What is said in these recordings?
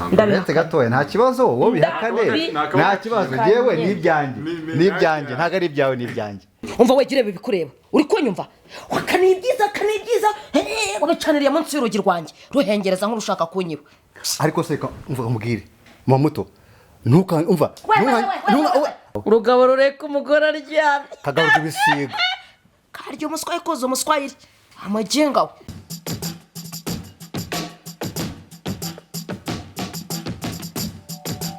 ndabetse gatoya nta kibazo wowe bihakane nta kibazo yewe nibyanjye ntago ari ibyawe nibyanjye umva wegire bikureba uri kunyumva wakanibyiza wabicaniriye munsi y'urugi rwanjye ruhengereza nk'urushaka kunyiba ariko se umva umubwire mama muto umva urugabo rureka umugore aryamye kagaruka ibisiga karyo umuswayi koza umuswayiri amagenga we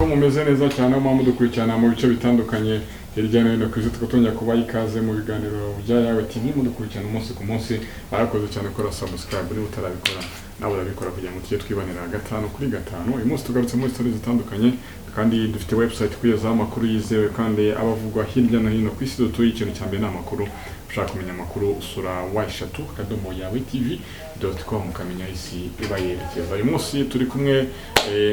mumeze neza cyane mpamvu dukurikirana mu bice bitandukanye hirya no hino ku isi tukatongera kubaha ikaze mu biganiro bya yawe TV mudukurikirana umunsi ku munsi barakoze cyane gukora subscribe niba utarabikora nawe urabikora kugira ngo tujye twibanira 5/5 uyu munsi tugarutse muri stories zitandukanye kandi dufite website kuyezaho amakuru yizewe kandi abavugwa hirya no hino ku isi dutuye ikintu cya mbere n'amakuru ushaka kumenya amakuru usura y3 akadomo yawe tv.com ukamenya isi iba yerekeza uyu munsi turi kumwe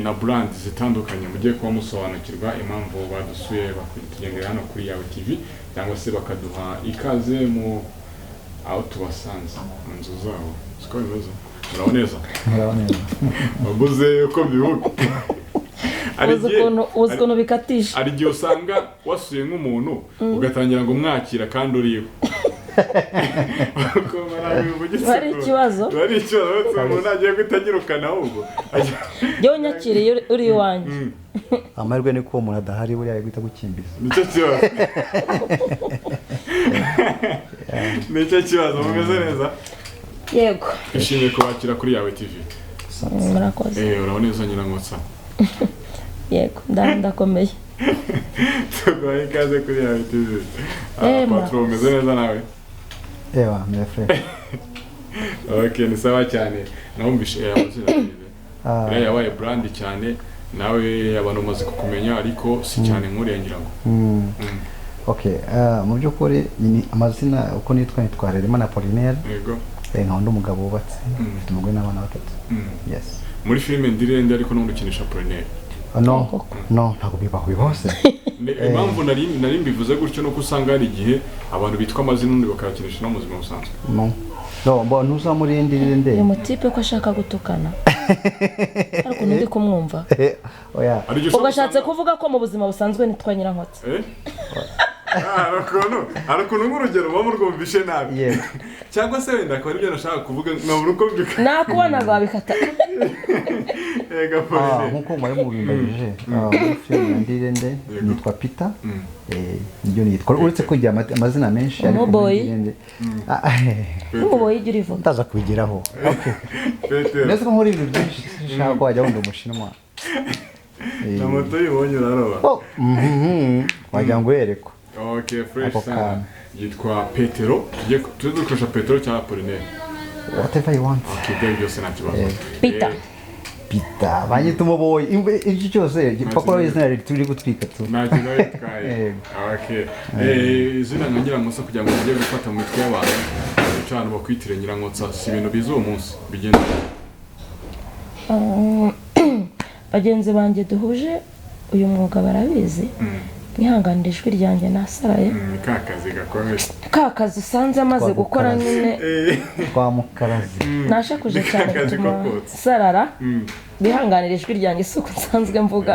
na brand zitandukanye mugiye kuba musobanukirwa impamvu badusuye bakurikiranira hano kuri yawe TV cyangwa se bakaduha ikaze mu aho tubasanze mu nzu zabo siko bibazo muraboneza babuze uko bivuga uzi bikatisha ari gihe usanga wasuye nk'umuntu ugatangira ngo mwakira kandi uriho bari ikibazo umuntu agiye kutagirukana ahubwo yewe nyakiriye uri iwanjye amahirwe ni ko umuntu adahari buriya guhita gukimbiza nicyo kibazo mumeze neza yego ishimye kubakira kuri yawe TV murakoze uraboneza Nyirankotsa yego ndakomeye tuguhaye ikaze kuri yawe TV patron umeze neza nawe ewa mefre okay ni sawa cyane nawumvishe yawe yabaye brand cyane nawe abantu bamaze kukumenya ariko si cyane nkuriya ngira ngo okay mu by'ukuri ni amazina uko nitwa ararira na Apollinaire yego nk'undi umugabo wubatse ufite umugore n'abana batatu yes muri filime ndirende ariko no gukinisha Apollinaire no ntabwo bibaho bose impamvu nari mbivuze gutyo no kusanga hari igihe abantu bitwa amazina undi bakayakinisha no mu buzima busanzwe no mbona uza muri ndirende uyu mutipe ko ashaka gutukana ariko ndi kumwumva oya ugashatse kuvuga ko mu buzima busanzwe nitwa Nyirankotsa arakuntu nk'urugero muba murwumvishe nabi cyangwa se wenda akaba aribyo nashaka kuvuga nkabura uko mbika nakubona rwabikata nk'uko mwari mubimbajije muri filime ndirende nitwa Peter nibyo nitwa uretse kugira amazina menshi ariko ndirende umuboyi igira ivuga ndaza kubigeraho ndetse ko nkora ibintu byinshi nshaka ko wajya wunda umushinwa na moto yibonye uraroba wajya ngo yerekwa okay fresh sana yitwa Petero tujye dukoresha Petero cyangwa Apollinaire whatever you want okay byose nta kibazo Peter banyita umuboyi ibyo cyose pakora izina turi gutwika tu nta kibazo twaye okay izina Nyirankotsa kugira ngo ujye gufata mu mitwe y'abantu cyane bakwitire Nyirankotsa si ibintu bizo uwo munsi bigenda bagenzi banjye duhuje uyu mwuga barabizi nihanganira ijwi ryanjye nasaraye kakazi gakomeye kakazi usanze amaze gukora nyine kwa mukarazi nashakuje cyane gutuma sarara bihanganira ijwi ryanjye suko nsanzwe mvuga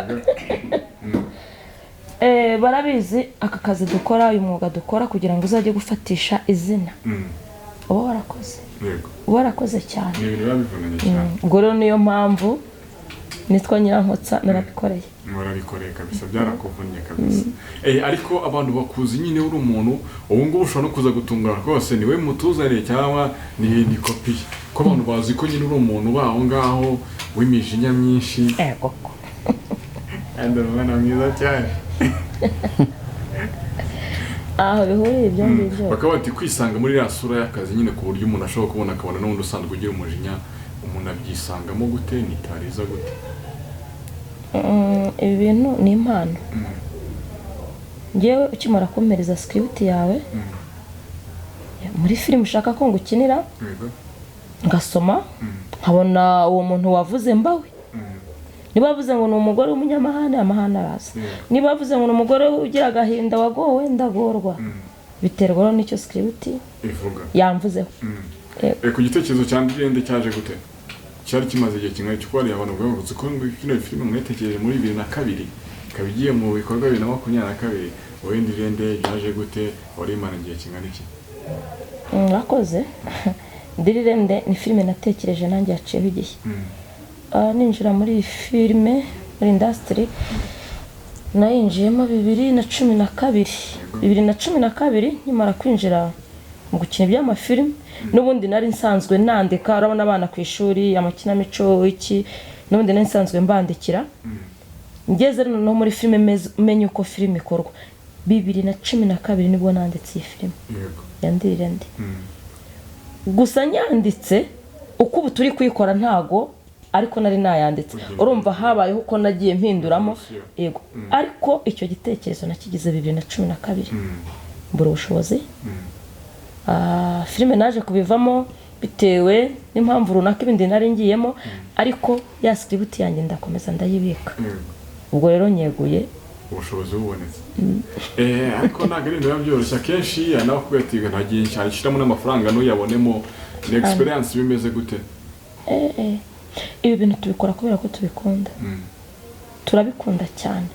barabizi aka kazi dukora uyu mwuga dukora kugira ngo uzajye gufatisha izina uba warakoze cyane ubwo rero niyo mpamvu nitwa Nyirankotsa narabikoreye kabisa byarakuvunnye kabisa ariko abantu bakuzi nyine uri umuntu ubu ngubu ushobora no kuza gutungura rwose niwe mutuzaniye cyangwa ni kopi ko abantu bazi ko nyine uri umuntu baho ngaho w'imijinya myinshi koko kandi urabona mwiza cyane aho bihuriye ibyo ngibyo bakaba bati kwisanga muri ya sura y'akazi nyine ku buryo umuntu ashobora kubona akabona n'undi usanzwe ugira umujinya umuntu abyisangamo gute nitariza gute ibi bintu ni impano ngewe ukimara kumpereza script yawe muri filime ushaka ko ngukinira ngasoma nkabona uwo muntu wavuze mbawe niba bavuze ngo ni umugore w'umunyamahane amahane araza niba bavuze ngo ni umugore ugira agahinda wagowe ndagorwa biterwa n'icyo script ivuga yamvuzeho ku gitekerezo cya ndende cyaje gute cyari kimaze igihe kingana cyo kwari abantu bwagutse ko kino filime mwetekereje muri 2002 kabigiye mu bikorwa 2022 wenda irende yaje gute wari imana igihe kingana iki mwakoze ndirirende ni filime natekereje nanjye yaciyeho igihe ninjira muri filime muri industry nayinjiyemo 2012 nyamara kwinjira mu gukina iby'amafilime n'ubundi nari nsanzwe nandika urabona abana ku ishuri amakinamico iki n'ubundi nari nsanzwe mbandikira ngeze no muri filime menye uko filime ikorwa 2012 nibwo nanditse iyi filime yandirirende gusa nyanditse uko ubu turi kuyikora ntago ariko nari nayanditse urumva habayeho uko nagiye mpinduramo yego ariko icyo gitekerezo nakigize 2012 mbura ubushobozi filime naje kubivamo bitewe n'impamvu runaka ibindi nari ngiyemo ariko ya script yanjye ndakomeza ndayibika ubwo rero nyeguye ubushobozi bubonetse ariko ntabwo ari ibintu byoroshye akenshi nawe kubetiga ntagiye cyashyiramo n'amafaranga n'uyabonemo ni experience bimeze gute ibi bintu tubikora kubera ko tubikunda turabikunda cyane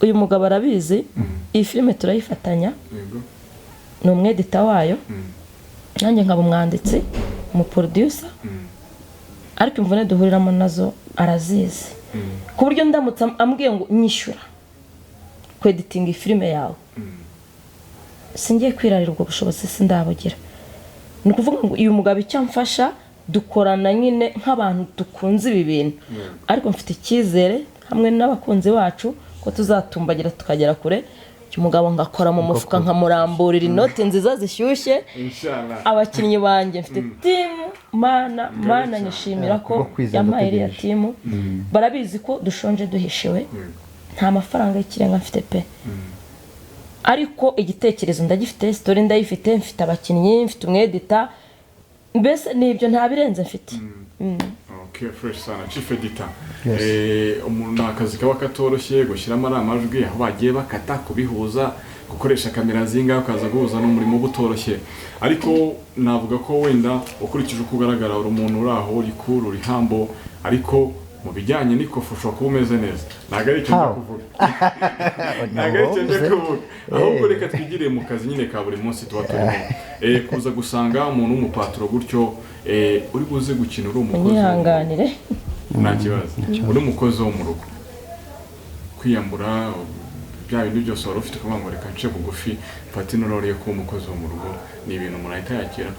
uyu mugabo arabizi iyi filime turayifatanya ni umwedita wayo nanjye nkaba umwanditsi umuproducer ariko imvune duhuriramo nazo arazizi ku buryo ndamutse ambwiye ngo nyishyura kweditinga ifilime yawe singiye kwirarira ubwo bushobozi sindabugira ni ukuvuga ngo uyu mugabo icyo amfasha dukorana nyine nk'abantu dukunze ibi bintu ariko mfite icyizere hamwe n'abakunzi bacu ko tuzatumbagira tukagera kure umugabo ngakora mu mufuka nkamuramburira inoti nziza zishyushye abakinnyi banjye mfite timu mana nyishimira ko yampaye iriya timu barabizi ko dushonje duhishiwe nta mafaranga y'ikirenga mfite pe ariko igitekerezo ndagifite story ndayifite mfite abakinnyi mfite umwedita mbese nibyo nta birenze mfite Okay, fresh sana chief editor umuntu akazi kaba katoroshye gushyiramo amajwi aho bagiye bakata kubihuza gukoresha kamera zinga ukaza guhuza n'umurimo butoroshye ariko navuga ko wenda ukurikije uko ugaragara uri umuntu uraho uri cool uri humble ariko mu bijyanye n'ikofusho ko umeze neza ntago ari cyo kuvuga ntago ari cyo kuvuga ahubwo reka twigire mu kazi nyine ka buri munsi tuba turimo kuza gusanga umuntu w'umupatro gutyo uri buze gukina uri umukozi unyihanganire nta kibazo uri umukozi wo mu rugo kwiyambura bya bintu byose wari ufite kuvuga ngo reka nce bugufi mfate n'urore ko umukozi wo mu rugo ni ibintu umuntu ahita yakira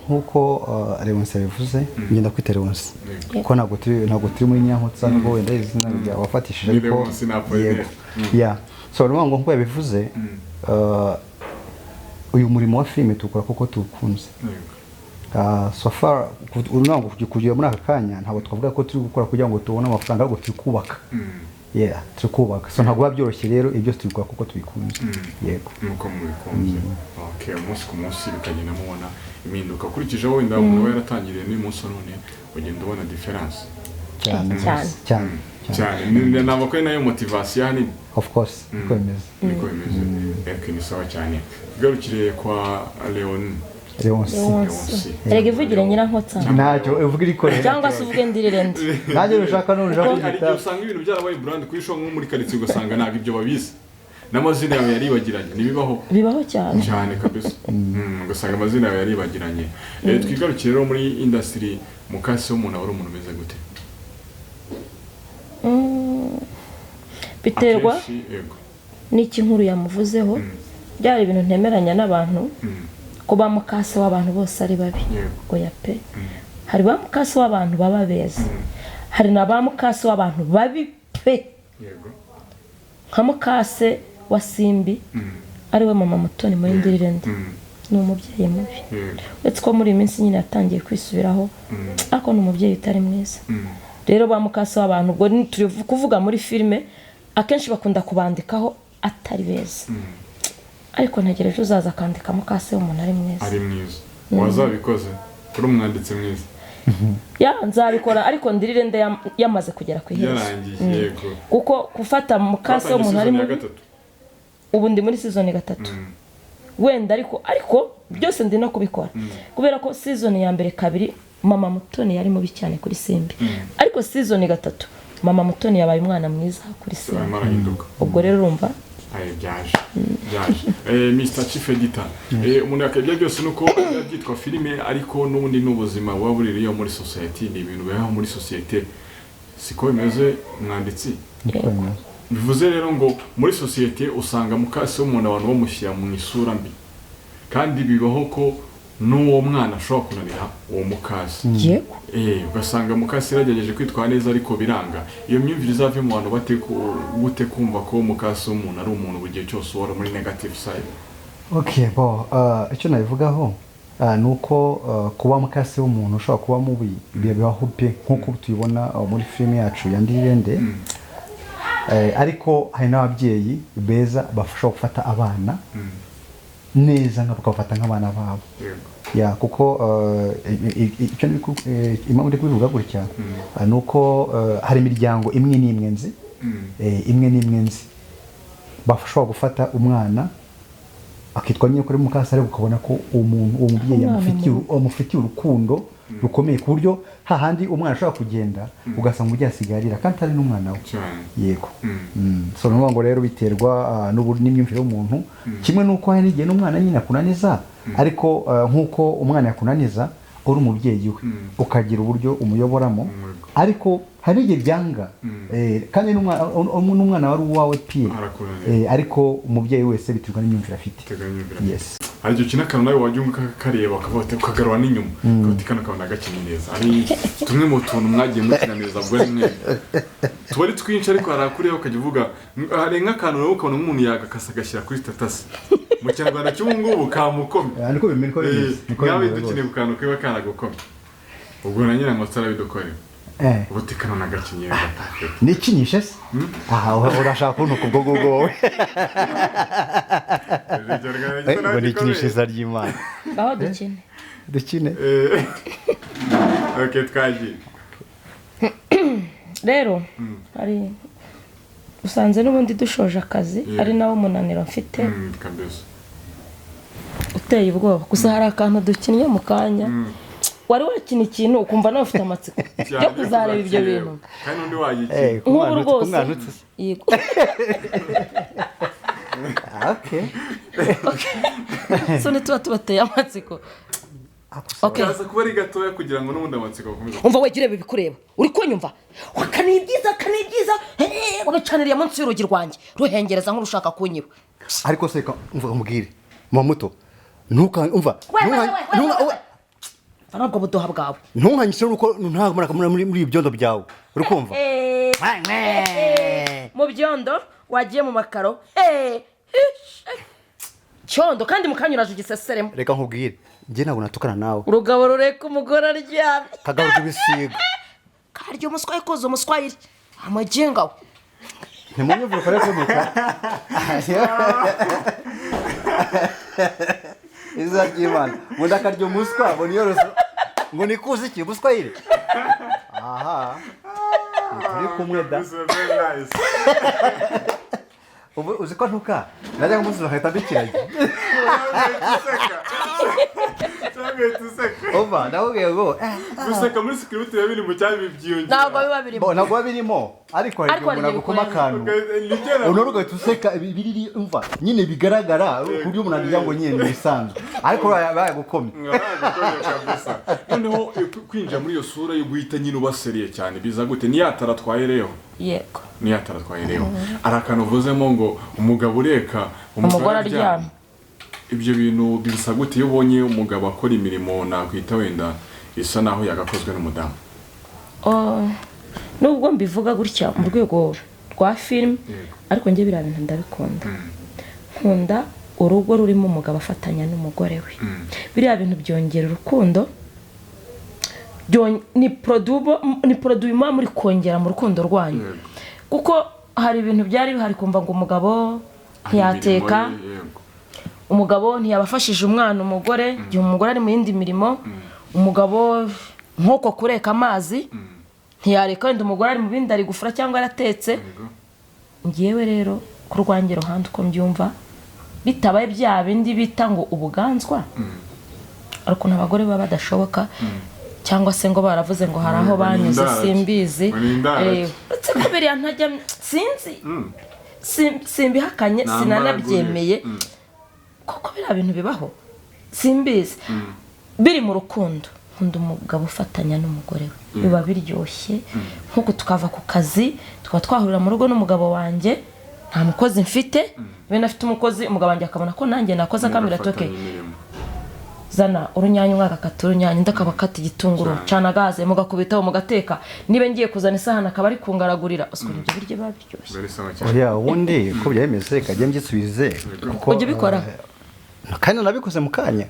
nkuko Leonce bivuze ngenda kwita Leonce ko ntabwo turi muri Nyirankotsa ngo wenda izina rya wafatishije ariko so ngo nkuko yabivuze uyu murimo wa filime tukora kuko tukunze so far urunango kugira muri aka kanya ntabwo twavuga ko turi gukora kugira ngo tubone amafaranga ahubwo turi kubaka turi kubaka so ntabwo byoroshye rero ibyo tubikora kuko tubikunze yego nuko mubikunze okay umunsi ku munsi bikagenda mubona impinduka ukurikije wenda umuntu yaratangiriye n'umunsi none ugenda ubona difference cyane ntabwo ko nayo motivation hanini of course niko bimeze ni sawa cyane tugarukire kwa Leonce erega ivugire Nyirankotsa ntacyo uvuga irikorera cyangwa se uvuge ndirirende nanjye ushaka n'urushaka hari igihe usanga ibintu byarabaye brand kuri show nko muri karitsiye ugasanga ntabwo ibyo babizi n'amazina yawe yaribagiranye bibaho cyane kabisa ugasanga amazina yawe yaribagiranye twigarukire rero muri industry mukase w'umuntu wari umuntu umeze gute biterwa n'iki nkuru yamuvuzeho byari ibintu ntemeranya n'abantu ko bamukase w'abantu bose ari babi oya pe hari bamukase w'abantu baba beza hari na bamukase w'abantu babi pe nka mukase wa Simbi ariwe mama Mutoni muri ndirirende ni umubyeyi mubi uretse ko muri iyi minsi nyine yatangiye kwisubiraho ariko ni umubyeyi utari mwiza rero bamukase w'abantu ubwo turi kuvuga muri filime akenshi bakunda kubandikaho atari beza ariko ntegereje uzaza akandika mukase w'umuntu ari mwiza wazabikoze kuri umwanditsi mwiza nzabikora ariko ndirirende yamaze kugera ku iherezo kuko gufata mukase w'umuntu ari mubi ubu ndi muri season 3 wenda ariko byose ndi no kubikora kubera ko season ya mbere kabiri mama Mutoni yari mubi cyane kuri Simbi ariko season 3 mama Mutoni yabaye umwana mwiza kuri Simbi ubwo rero urumva byaje Mr. Chief Editor umuntu yakabya byose nuko byitwa filime ariko n'ubundi n'ubuzima buba buririyo muri society ni ibintu bibaho muri society siko bimeze mwanditsi bivuze rero ngo muri society usanga mukase w'umuntu abantu bamushyira mu isura mbi kandi bibaho ko n'uwo mwana ashobora kunanira uwo mukase ugasanga mukase yagerageje kwitwara neza ariko biranga iyo myumvire izave mu bantu gute kumva ko mukase w'umuntu ari umuntu bugiye cyose wari muri negative side. Icyo nabivugaho nuko kuba mukase w'umuntu ushobora kuba mubi bibaho pe nkuko tubibona muri filime yacu ya Ndirende ariko hari n'ababyeyi beza bafasha gufata abana neza nk'abafata nk'abana babo kuko icyo impamvu ndi kubivuga gutya nuko hari imiryango imwe n'imwe nzi bafasha gufata umwana akitwa nyine kuri mukase ariko ukabona ko uwo mubyeyi amufitiye urukundo rukomeye ku buryo hahandi umwana ashobora kugenda ugasanga umubyeyi asigarira kandi ari n'umwana we yego so ni ngo rero biterwa n'imyumvire y'umuntu kimwe n'uko hari n'igihe n'umwana nyine akunaniza ariko nk'uko umwana yakunaniza uri umubyeyi we ukagira uburyo umuyoboramo ariko hari n'igihe byanga kandi n'umwana wari uwawe pie ariko umubyeyi wese biterwa n'imyumvire afite yes hari icyo kintu akantu nawe wajya ukareba ukagarura n'inyuma ukabona akabona agakina neza ari tumwe mu tuntu mwagiye mukina neza ubwo rimwe tuba ari twinshi ariko harakureba ukajya uvuga hari nk'akantu nawe ukabona nk'umuntu yagakasa agashyira kuri status mu Kinyarwanda cy'ubu ngubu kamukomye niko bimera ko nawe dukeneye ku kantu kiba karagukomye ubwo na Nyirankotsa arabidukorera ubutikano nagakinye nikinyishe se urashaka kuntu kubwo wowe ngo nikinyishe za ry'Imana baho dukine twagiye rero ari usanze n'ubundi dushoje akazi ari nawo munaniro mfite uteye ubwoba gusa hari akantu dukinnye mu kanya wari wakina ikintu ukumva nawe ufite amatsiko yo kuzareba ibyo bintu kandi undi wayikina nk'ubu rwose yego so nituba tubateye amatsiko kaza kuba ari gatoya kugira ngo n'ubundi amatsiko akomeze umva wegire bikureba uri kunyumva wakanibyiza ugacaniriye munsi y'urugi rwanjye ruhengereza nk'urushaka kunyiba ariko se umva umubwire mama muto umva ntabwo budoha bwawe ntunkanyishe nuko ntabwo muri ibyondo byawe uri kumva mu byondo wagiye mu makaro cyondo kandi mukanyuraje igiseseremo reka nkubwire njye ntabwo natukana nawe urugabo rureka umugore aryamye kagaruka ibisiga karyo umuswayi koza umuswayiri amaginga we ntimunyumvire kare kumika iza ry'Imana munda karyo umuswa ngo niyoroso ngo nikuze iki umuswayire aha turi kumwe da ubu uziko ntuka najya kumusubiza ahita mbikiranye Oba ndabwiye ngo guseka muri script ya biri mu cyari byiyongera ntabwo biba birimo ntabwo birimo ariko hari umuntu agukoma kantu unoruga tuseka biriri umva nyine bigaragara kuri umuntu agira ngo nyine bisanzwe ariko bayagukomye noneho kwinjira muri iyo sura yo guhita nyine ubaseriye cyane biza gute niyatara twayereho yego niyatara twayereho arakantu uvuzemo ngo umugabo ureka umugore aryamye ibyo bintu bisa gute iyo ubonye umugabo akora imirimo nakwita wenda isa naho yagakozwe n'umudamu nubwo mbivuga gutya mu rwego rwa film ariko njye biriya bintu ndabikunda nkunda urugo rurimo umugabo afatanya n'umugore we biriya bintu byongera urukundo ni produit muri kongera mu rukundo rwanyu kuko hari ibintu byari bihari kumva ngo umugabo ntiyateka umugabo ntiyabafashije umwana umugore igihe umugore ari mu yindi mirimo umugabo nk'uko kureka amazi ntiyareka wenda umugore ari mu bindi ari gufura cyangwa yaratetse ngewe rero ku rwanjye ruhande uko mbyumva bitabaye bya bindi bita ngo ubuganzwa ariko n'abagore baba badashoboka cyangwa se ngo baravuze ngo hari aho banyuze simbizi uretse ko biriya ntajya sinzi simbihakanye sinanabyemeye koko biriya bintu bibaho simbizi biri mu rukundo nkunda umugabo ufatanya n'umugore we biba biryoshye nkuko tukava ku kazi tukaba twahurira mu rugo n'umugabo wanjye nta mukozi mfite bene afite umukozi umugabo wanjye akabona ko nanjye nakoze akamira toke zana urunyanya umwaka akata urunyanya ndakaba kata igitunguru cana gaze mugakubitaho mugateka nibe ngiye kuzana isahani akaba ari kungaragurira usukura ibyo biryo biba biryoshye oya ubundi ko byemeze kajya mbyisubize ujye bikora kandi nabikoze mu kanya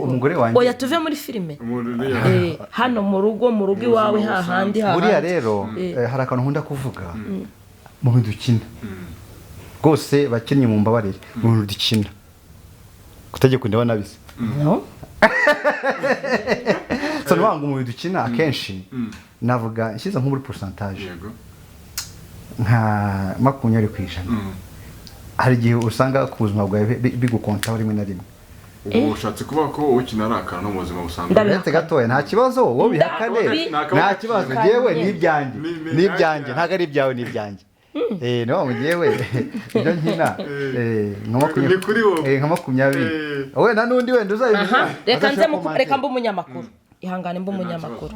umugore wanjye oya tuve muri filime hano mu rugo iwawe hahandi buriya rero hari akantu nkunda kuvuga mu bintu dukina rwose bakinnye mu mbabarire mu bintu dukina kutegeka ndeba nabise no so nubanga mu bintu dukina akenshi navuga nshyize nko muri pourcentage nka 20%. hari igihe usanga ku buzima bwawe bigukontaho rimwe na rimwe ubu ushatse kuvuga ko ukina ari akantu mu buzima busanzwe ndetse gatoya nta kibazo wowe bihakane nta kibazo jewe n'ibyanjye ntago ari ibyawe n'ibyanjye no mugiyewe ibyo nkina nka 20 wowe na nundi wenda uzabimenya reka mbe umunyamakuru ihangane mbe umunyamakuru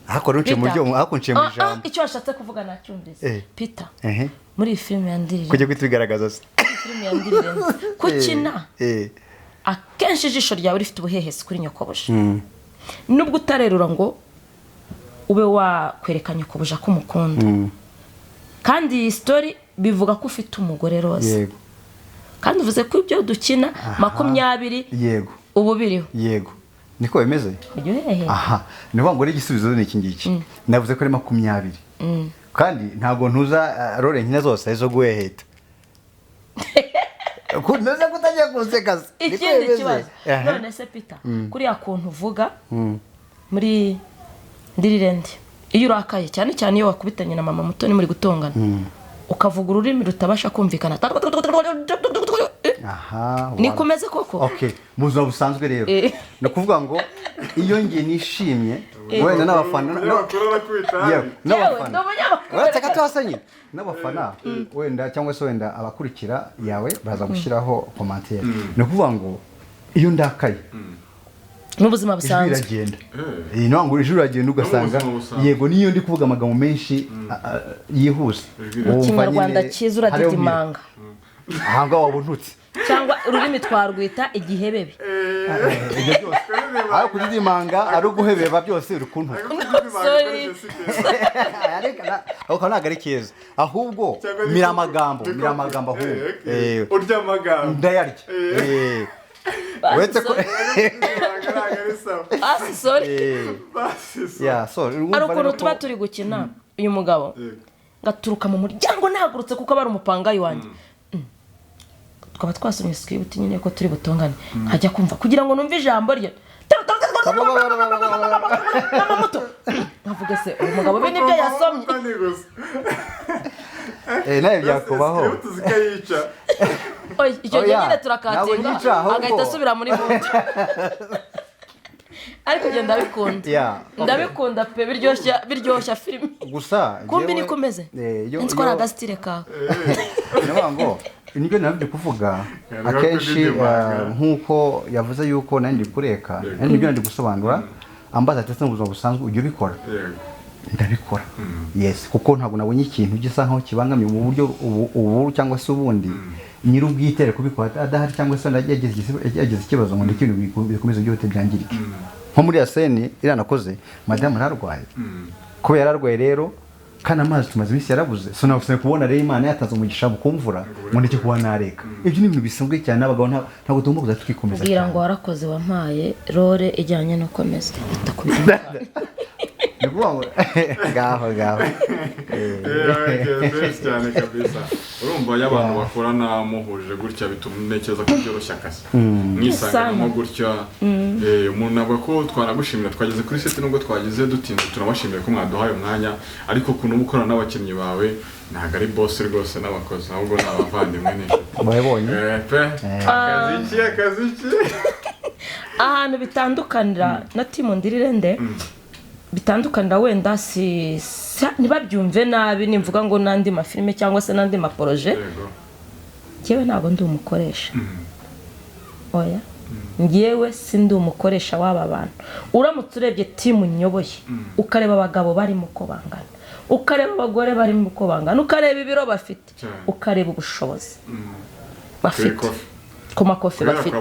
hako runce mu ryo hakunciye mu ijambo icyo washatse kuvuga nacyumvise Peter muri iyi filime yandirije kujye kwitwigaragaza se filime yandirije kukina akenshi ijisho ryawe rifite ubuhehesi kuri nyokobuja nubwo utarerura ngo ube wakwereka nyokobuja ko umukunda kandi iyi story bivuga ko ufite umugore rose yego kandi uvuze ko ibyo dukina 20 yego ubu biriho yego niko bimeze aha niba ngo igisubizo ni iki ngiki navuze ko ari 20 kandi ntago ntuza role nkina zose zo guheheta kunoze kutagiye kuseka ikindi kibazo none se Peter kuri yakuntu uvuga muri ndirirende iyo urakaye cyane cyane iyo wakubitanye na mama muto ni muri gutongana ukavuga ururimi rutabasha kumvikana aha nikomeze koko okay muzo busanzwe rero no kuvuga ngo iyo ngiye nishimye wenda n'abafana n'abafana uretse gato hasanye n'abafana wenda cyangwa se wenda abakurikira yawe baza gushyiraho commentaire no kuvuga ngo iyo ndakaye n'ubuzima busanzwe biragenda no ngo ijuru ragenda ugasanga yego niyo ndi kuvuga amagambo menshi yihuse Ikinyarwanda cyiza uradidimanga ahanga wabuntutse cyangwa ururimi twarwita igihebebe ibyo byose aho kudidimanga ari uguhebeba byose rukuntu aho kana gari keza ahubwo mira amagambo ahubwo urya amagambo ndayarya wetse ko sorry ari ukuntu tuba turi gukina uyu mugabo gaturuka mu muryango nahagurutse kuko bari umupangayi wanjye tukaba twasomye script nyine ko turi butongane nkajya kumva kugira ngo numve ijambo rye navuga se umugabo be nibyo yasomye naye byakubaho icyo gihe nyine turakatinga agahita asubira muri muti ariko genda ndabikunda pe biryoshya filime gusa kumbi nikomeze nzikora agasitire kawe ngo nibyo nabyo kuvuga akenshi nkuko yavuze yuko nandi kureka nibyo nandi gusobanura ambaza tese mu buzima busanzwe ujye ubikora ndabikora yes kuko ntabwo nabonye ikintu gisa nkaho kibangamye mu buryo ubu cyangwa se ubundi nyiri ubwitere kubikora adahari cyangwa se yageze ikibazo ngo ndikintu bikomeza byote byangirike nko muri ya scene iranakoze madame ararwaye ko yararwaye rero kana amazi tumaze imisi yarabuze so nafuse kubona rero Imana yataza umugisha bukumvura ngo ndike kuba nareka ibyo ni ibintu bisanzwe cyane abagabo ntabwo tugomba kuza tukikomeza kugira ngo warakoze wampaye role ijyanye no komeza bitakubira Nikuwa gaho cyane kabisa urumva y'abantu bakorana muhurije gutya bitumnekeza ko byoroshya akazi mwisangamo gutya umuntu avuga ko twanagushimira twageze kuri set nubwo twagize dutinze turabashimira ko mwaduhaye umwanya ariko kuno mukorana n'abakinnyi bawe ntago ari boss rwose n'abakozi ahubwo n'abavandimwe n'inshuti bayibonye akazi iki ahantu bitandukanira na timu ndirirende bitandukanira wenda si ntibabyumve nabi nimvuga ngo nandi mafilme cyangwa se nandi maporoje ngewe ntabwo ndi umukoresha oya ngewe sindi umukoresha w'aba bantu uramutse urebye timu nyoboye ukareba abagabo barimo uko bangana ukareba abagore barimo uko bangana ukareba ibiro bafite ukareba ubushobozi bafite ku makofi bafite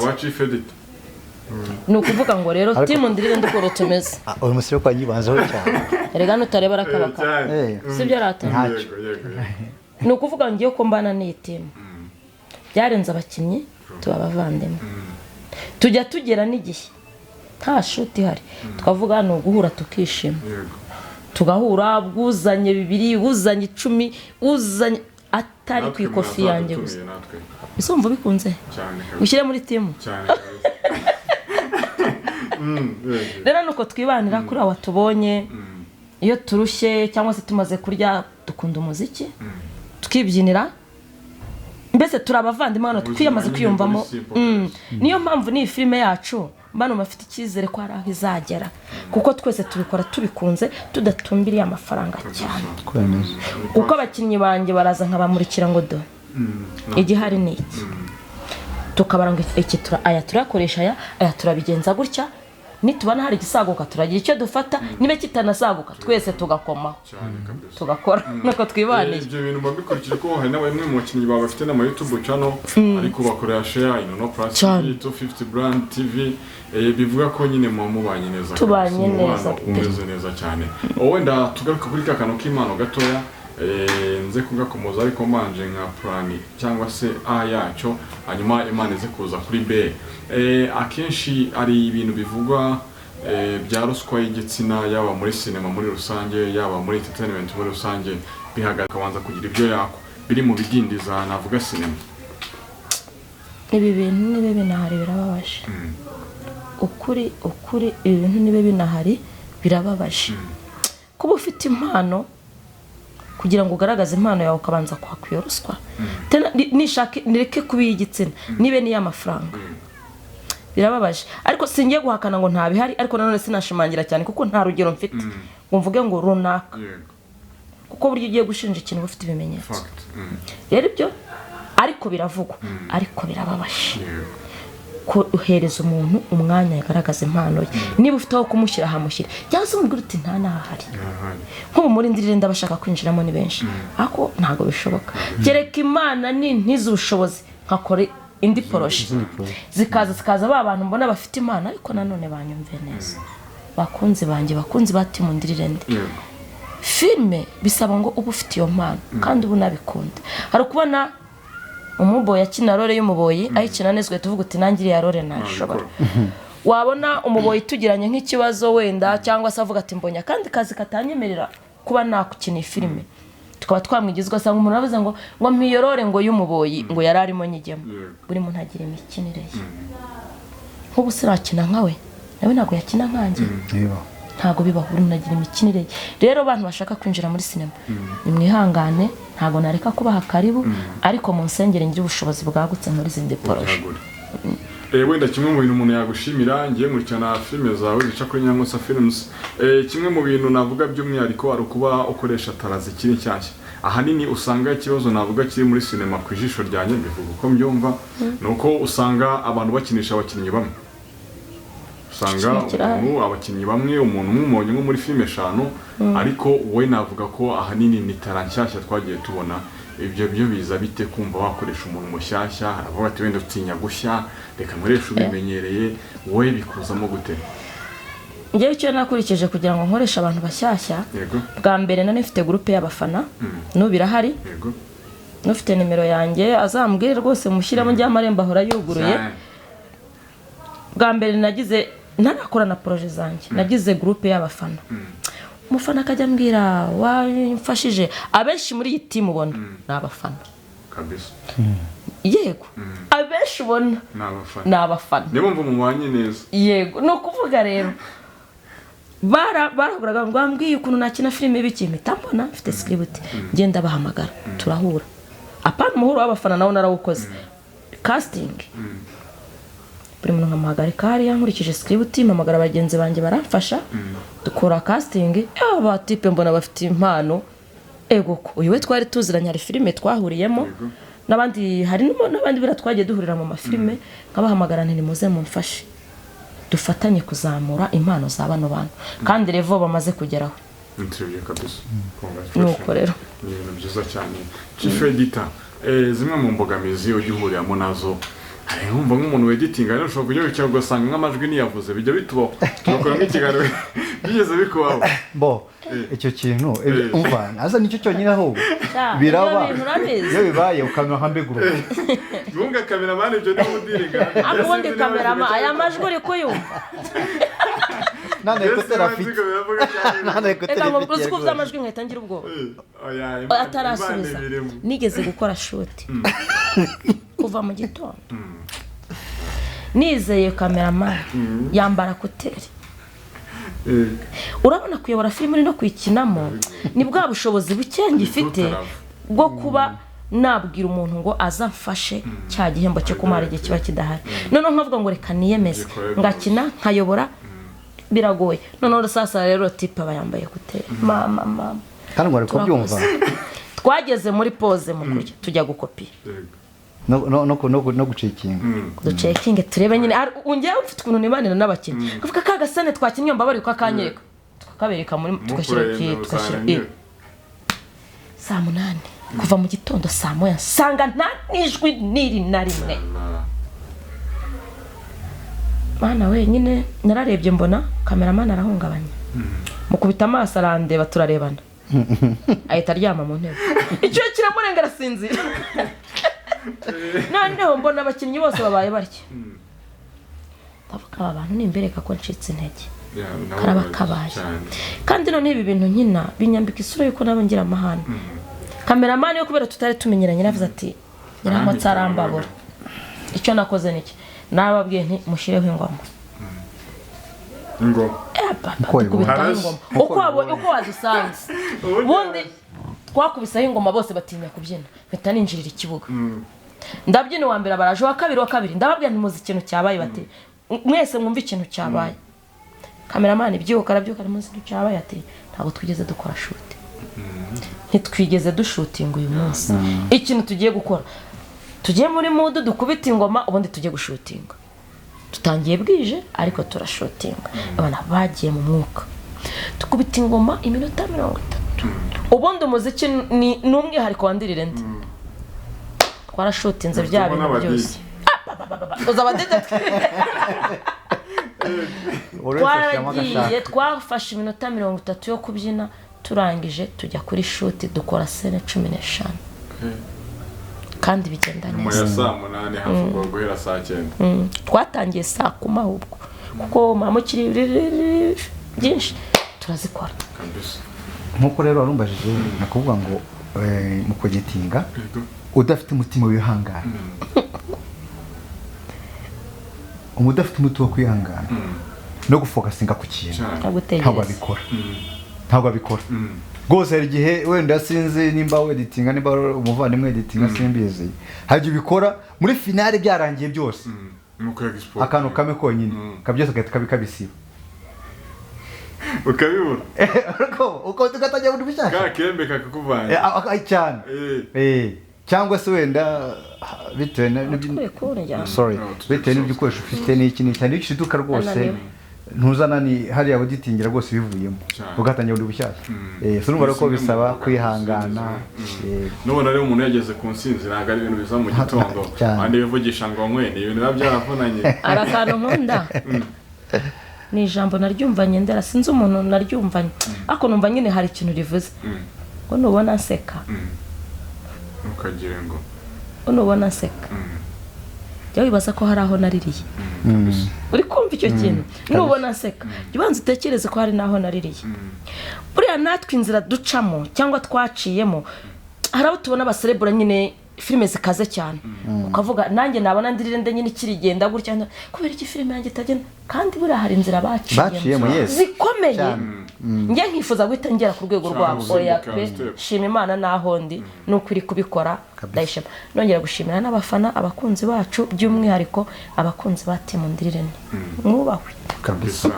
ni ukuvuga ngo rero timu ndirirende uko rutumeze uyu musore kwa nyibanzeho cyane erega nutareba rakabaka sibyo rata ntacyo ni ukuvuga ngiye ko mbana n'iyi timu byarenze abakinnyi tuba abavandimwe tujya tugera n'igihe nta shuti ihari twavuga ni uguhura tukishima tugahura bwuzanye 2 buzanye 10 uzanye atari ku ikofi yanjye gusa isumva bikunze ushyire muri timu rero nuko twibanira kuri awa tubonye iyo turushye cyangwa se tumaze kurya dukunda umuziki tukibyinira mbese turabavandimwe hano twiyamaze kwiyumvamo niyo mpamvu ni filime yacu bano bafite icyizere ko hari aho izagera kuko twese tubikora tubikunze tudatumbiriye amafaranga cyane kuko abakinnyi banjye baraza nkabamurikira ngo do igihari ni iki tukabara ngo iki aya turakoresha aya turabigenza gutya nitubana hari igisaguka turagira icyo dufata nibe kitanasaguka twese tugakomaho tugakora nuko twibaniye ibyo bintu babikurikije ko hari n'abamwe mu bakinnyi bafite n'ama YouTube channel ariko bakorera share no plus 250 brand TV bivuga ko nyine mubanye neza tubanye neza umeze neza cyane wenda tugaruka kuri kakano k'Imana gatoya nze kugakomoza ariko manje nka plan cyangwa se A yacu hanyuma Imana ize kuza kuri B akenshi ari ibintu bivugwa bya ruswa y'igitsina yaba muri sinema muri rusange yaba muri entertainment muri rusange bihagarika kabanza kugira ibyo yako biri mu bidindiza navuga sinema ibi bintu nibe binahari birababaje ukuri ibi bintu nibe binahari birababaje kuba ufite impano kugira ngo ugaragaze impano yawe ukabanza kwakwiyo ruswa nishake nireke kubi y'igitsina nibe ni y'amafaranga birababaje ariko singiye guhakana ngo ntabihari ariko nanone sinashimangira cyane kuko nta rugero mfite ngo mvuge ngo runaka kuko buryo ugiye gushinja ikintu ufite ibimenyetso rero ibyo ariko biravugwa ariko birababaje ko uhereza umuntu umwanya yagaragaza impano ye niba ufite aho kumushyira hamushyira cyangwa se umubwira uti nta nahari nk'ubu muri ndirirende abashaka kwinjiramo ni benshi ariko ntabwo bishoboka gereka Imana ni ntizubushobozi nkakore indi poroshe zikaza ba bantu mbona bafite impano ariko nanone banyumve neza bakunzi banjye bakunzi bati mu ndirirende filme bisaba ngo uba ufite iyo mpano kandi ubu nabikunda hari kubona umuboyi akina role y'umuboyi ayikina nezwe tuvuga uti nangiriye ya role nashobora wabona umuboyi tugiranye nk'ikibazo wenda cyangwa se avuga ati mbonya kandi kazi katanyemerera kuba nakukina filme tukaba twamwigizwa sanga umuntu avuze ngo mpiyorore ngo y'umuboyi ngo yararimo nyigemo buri muntu agira imikinire ye nk'ubu sirakina nkawe nawe ntabwo yakina nkanjye ntabwo bibaho buri muntu agira imikinire ye rero abantu bashaka kwinjira muri sinema nimwihangane ntabwo nareka kubaha karibu ariko mu nsengero ngira ubushobozi bwagutse muri zindi poroje wenda kimwe mu bintu umuntu yagushimira ngiye nkurikirana filime zawe zica kuri Nyirankotsa Films kimwe mu bintu navuga by'umwihariko ari kuba ukoresha tarazi kiri nshyashya ahanini usanga ikibazo navuga kiri muri sinema ku ijisho ryanjye bivuga uko mbyumva nuko usanga abantu bakinisha abakinnyi bamwe usanga abakinnyi bamwe umuntu umubonye nko muri filime 5 ariko wowe navuga ko ahanini ni tara nshyashya twagiye tubona ibyo byo biza bite kumva wakoresha umuntu mushyashya aravuga ati wenda utinya gushya reka nkoresha ubimenyereye wowe bikuzamo gute ngewe icyo nakurikije kugira ngo nkoresha abantu bashyashya bwa mbere nane mfite groupe y'abafana n'ubirahari n'ufite nimero yanjye azambwire rwose mushyiramo njya amarembo ahora yuguruye bwa mbere nagize ntarakora na projet zanjye nagize groupe y'abafana umufana akajya mbwira wamfashije abenshi muri iyi team ubona n'abafana kabisa yego abenshi ubona n'abafana niyo mpamvu mubanye neza yego no kuvuga rero barahuraga ngo ambwiye ukuntu nakina filime biki mitambona mfite script ngenda bahamagara turahura apana muhuro w'abafana nawo narawukoze casting buri muntu nkamuhagarika hariya nkurikije script mpamagara abagenzi banjye baramfasha dukora casting aba type mbona bafite impano ego ko uyu we twari tuziranye hari filime twahuriyemo n'abandi hari n'abandi bira twagiye duhurira mu mafilime nkabahamagara nti muze mumfashe dufatanye kuzamura impano za bano bantu kandi revo bamaze kugeraho interview kabisa nuko rero ibintu byiza cyane Chifedita zimwe mu mbogamizi ugihuriramo nazo hari nkumva nk'umuntu editing ari ushobora kujya wicara ugasanga nk'amajwi niyavuze bijya bitubaho tugakora nk'ikiganiro bigeze bikubaho bo icyo kintu umva aza nicyo cyonyine ahubwo biraba iyo bibaye ukamera nka mbeguru bunga cameraman ibyo ni mudiringa akundi cameraman aya majwi uri kuyumva nane kutera afite nane kutera afite ega mu amajwi nkatangira ubwo atarasubiza nigeze gukora shoot kuva mu gitondo nizeye cameraman yambara kuteri urabona kuyobora filime no kwikinamo ni bwa bushobozi bukenye ifite bwo kuba nabwira umuntu ngo azamfashe cya gihembo cyo kumara igihe kiba kidahari none nkavuga ngo reka niyemeze ngakina nkayobora biragoye none sasa rero tipe abayambaye kuteri mama kandi ngo ariko byumva twageze muri pause mu kurya tujya gukopiya no gucekinga ducekinge turebe nyine ungiye ufite ukuntu nibanira n'abakinnyi kuvuga ka gasane twakinnye mbabari ko akanyereka tukabereka muri tugashyira saa 8 kuva mu gitondo saa 9 sanga nta nijwi niri na rimwe mana we nyine nararebye mbona cameraman arahungabanya mukubita amaso arandeba turarebana ahita aryama mu ntebe icyo kiramurengera sinzira noneho mbona abakinnyi bose babaye barya ndavuga abantu nimbereka ko ncitse intege karaba kabaye kandi none ibi bintu nkina binyambika isura yuko nabo ngira amahane cameraman yo kubera tutari tumenyeranye navuze ati Nyirankotsa arambabura icyo nakoze niki nababwiye nti mushireho ingoma uko wadusanze ubundi twakubisaho ingoma bose batinya kubyina mpita ninjirira ikibuga ndabyina wa mbere baraje wa kabiri ndababwira nti muzi ikintu cyabaye bati mwese mwumva ikintu cyabaye cameraman byuka arabyuka muzi ikintu cyabaye ati ntabwo twigeze dukora shoot ntitwigeze dushutinga uyu munsi ikintu tugiye gukora tugiye muri mood dukubita ingoma ubundi tugiye gushutinga tutangiye bwije ariko turashutinga abana bagiye mu mwuka tukubita ingoma iminota 30 ubundi umuziki ni numwihariko wandirire ndi twarashutinze bya bintu byose uzabadede twaragiye twafashe iminota 30 yo kubyina turangije tujya kuri shoot dukora scene 15 kandi bigenda neza mu saa 8 hafi guhera saa 9 twatangiye saa 10 ahubwo kuko mama kiri byinshi turazikora kabisa nkuko rero warumbajije nakuvuga ngo mu kugitinga udafite umutima wihangana umudafite umutima wo kwihangana no gufokasinga ku kintu ntabwo abikora rwose hari igihe wenda sinzi nimba editinga nimba umuvandimwe editinga simbizi hajya ubikora muri finale byarangiye byose akantu kamwe konyine kabyose gahita kabisiba ukabibura uko tugatajya buri bishaka kakembe kakakuvanye cyane cyangwa se wenda bitewe n'ibikoresho ufite n'iki cyane ikiduka rwose ntuzana ni hariya bugitingira rwose bivuyemo ugatangira buri bushyashya so numva ko bisaba kwihangana nubona rero umuntu yageze ku nsinzi ntabwo ari ibintu biza mu gitondo kandi bivugisha ngo nkwe ni ibintu biba byaravunanye arakantu nkunda ni ijambo naryumvanye ndera sinzi umuntu naryumvanye ariko numva nyine hari ikintu rivuze ngo nubona nseka ukagire ngo nubona nseka jya wibaza ko hari aho naririye uri kumva icyo kintu nubona nseka jya ubanza utekereze ko hari n'aho naririye buriya natwe inzira ducamo cyangwa twaciyemo hari abo tubona abaserebura nyine filime zikaze cyane ukavuga nanjye nabona ndirinde nyine kirigenda gutya kubera iki filime yanjye itagenda kandi buriya hari inzira baciyemo zikomeye njye nkifuza guhita ngera ku rwego rwabo oya pe shima Imana naho ndi n'ukuri kubikora ndayishima nongera gushimira n'abafana abakunzi bacu by'umwihariko abakunzi ba Team Ndirirende mwubahwe kabisa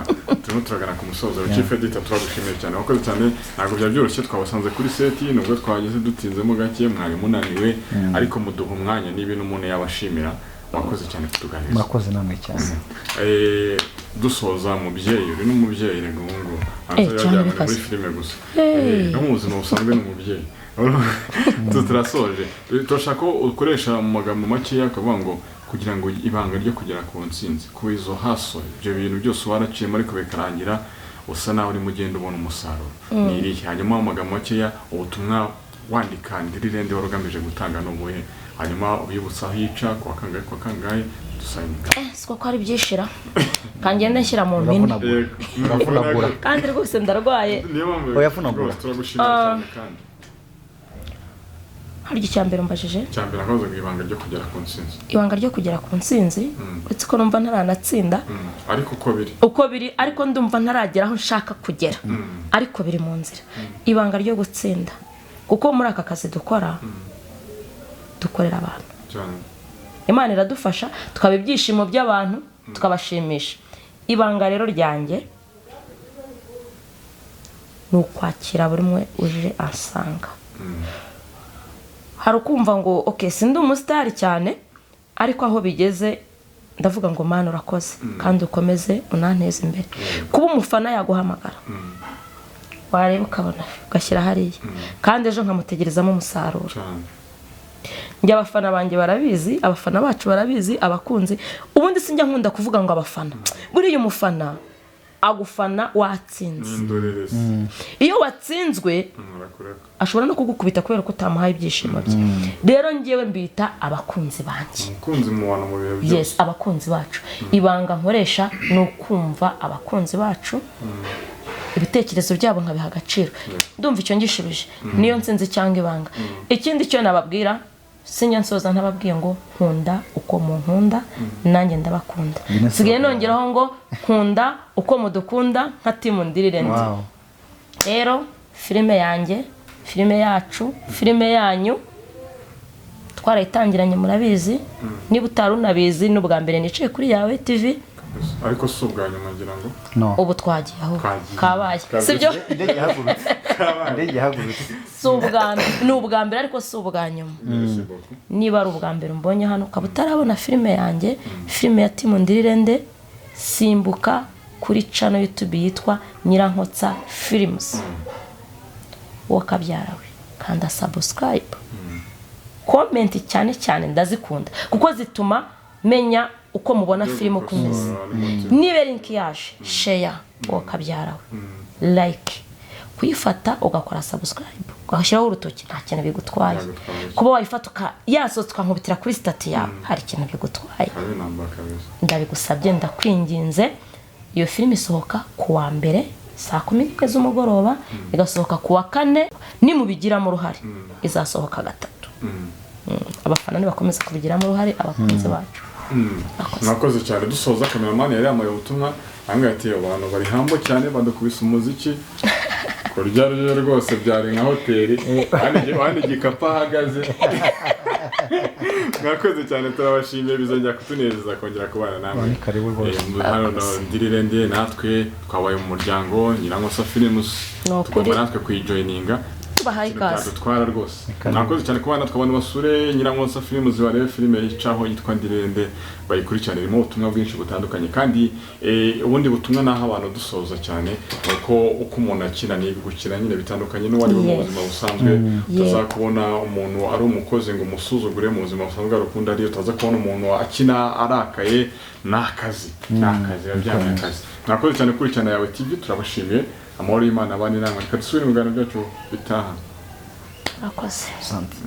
turimo turagana ku musozo wa Chief Editor turagushimiye cyane wakoze cyane ntabwo byoroshye twabasanze kuri seti nubwo twageze dutinzemo gake mwari munaniwe ariko muduha umwanya n'ibintu umuntu yabashimira wakoze cyane kutuganiriza murakoze namwe cyane dusoza mubyeyi uri n'umubyeyi rego ngo cyane muri filime gusa no mu buzima busanzwe n'umubyeyi turasoje turashaka ko ukoresha mu magambo makeya akavuga ngo kugira ngo ibanga ryo kugera ku ntsinzi ku izo haso ibyo bintu byose waraciyemo ariko bikarangira usa naho uri mugenda ubona umusaruro ni irihe hanyuma mu magambo makeya ubutumwa wandika Ndirirende wari ugamije gutanga n'ubuhe hanyuma uyibutsa aho yica kwa kangahe dusayinga siko ko ari byishira kangende nshyira mu mpine kandi rwose ndarwaye oyafunagura turagushimira cyane kandi hari icyambere mbajije cyambere akoze ibanga ryo kugera ku ntsinzi ibanga ryo kugera ku ntsinzi uretse ko numva ntaranatsinda ariko uko biri ariko ndumva ntaragera aho nshaka kugera ariko biri mu nzira ibanga ryo gutsinda kuko muri aka kazi dukora dukorera abantu Imana iradufasha tukaba ibyishimo by'abantu tukabashimisha ibanga rero ryanjye ni ukwakira buri umwe uje asanga hari ukumva ngo okay sindi umusitari cyane ariko aho bigeze ndavuga ngo Mana urakoze kandi ukomeze unanteze imbere kuba umufana yaguhamagara wareba ukabona ugashyira hariya kandi ejo nkamutegerezamo umusaruro njye abafana banjye barabizi abafana bacu barabizi abakunzi ubundi sinjya nkunda kuvuga ngo abafana buriya umufana agufana watsinze iyo watsinzwe ashobora no kugukubita kubera ko utamuhaye ibyishimo bye rero ngewe mbita abakunzi banjye abakunzi mu bantu mu bihe byose yes abakunzi bacu ibanga nkoresha ni ukumva abakunzi bacu ibitekerezo byabo nkabiha agaciro ndumva icyo ngishubije niyo nsinzi cyangwa ibanga ikindi cyo nababwira sinya nsoza ntababwiye ngo nkunda uko munkunda nanjye ndabakunda sigaye nongeraho ngo nkunda uko mudukunda nka Team Ndirirende rero filime yanjye filime yacu filime yanyu twarayitangiranye murabizi niba utarunabizi n'ubwa mbere niciye kuri yawe TV ariko si ubwa nyuma ngira ngo ubu twagiye aho kabaye sibyo ndege hagurutse ni ubwa mbere ariko si ubwa nyuma niba ari ubwa mbere mbonye hano ukaba utarabona filime yanjye filime ya Team Ndirirende simbuka kuri channel YouTube yitwa Nyirankotsa Films wakabyarawe kanda subscribe comment cyane cyane ndazikunda kuko zituma menya uko mubona filime uko imeze niba link yaje share wakabyarawe like kuyifata ugakora subscribe ugashyiraho urutoki nta kintu bigutwaye kuba wayifata yasohotse ukankubitira kuri stati yawe hari ikintu bigutwaye ndabigusabye ndakwinginze iyo filime isohoka ku wa mbere saa 10 z'umugoroba igasohoka ku wa 4 nimubigiramo uruhare izasohoka gatatu abafana nibakomeza kubigiramo uruhare abakunzi bacu mwakoze cyane dusoza cameraman yari amaye ubutumwa hanga ati abantu bari hambo cyane badukubise umuziki kurya rwose byari nka hoteli kandi igikapa hagaze mwakoze cyane turabashimiye bizongera kutunezeza kongera kubana namwe hano Ndirirende natwe twabaye mu muryango Nyirankotsa Films tugomba natwe kuyijoininga bahaye ikaze twara rwose nakoze cyane kubana twabana basure Nyirankotsa Films barebe filime yicaho yitwa Ndirirende bayikurikirana irimo ubutumwa bwinshi butandukanye kandi ubundi butumwa naho abantu dusoza cyane uko umuntu akina ni gukina nyine bitandukanye no wari mu buzima busanzwe utazakubona umuntu ari umukozi ngo umusuzugure mu buzima busanzwe arukunda ariyo utazakubona umuntu akina arakaye n'akazi yabyamye akazi nakoze cyane kurikirana yawe TV turabashimiye amahoro y'Imana abandi namwe reka dusubire mu biganiro byacu bitaha akoze santi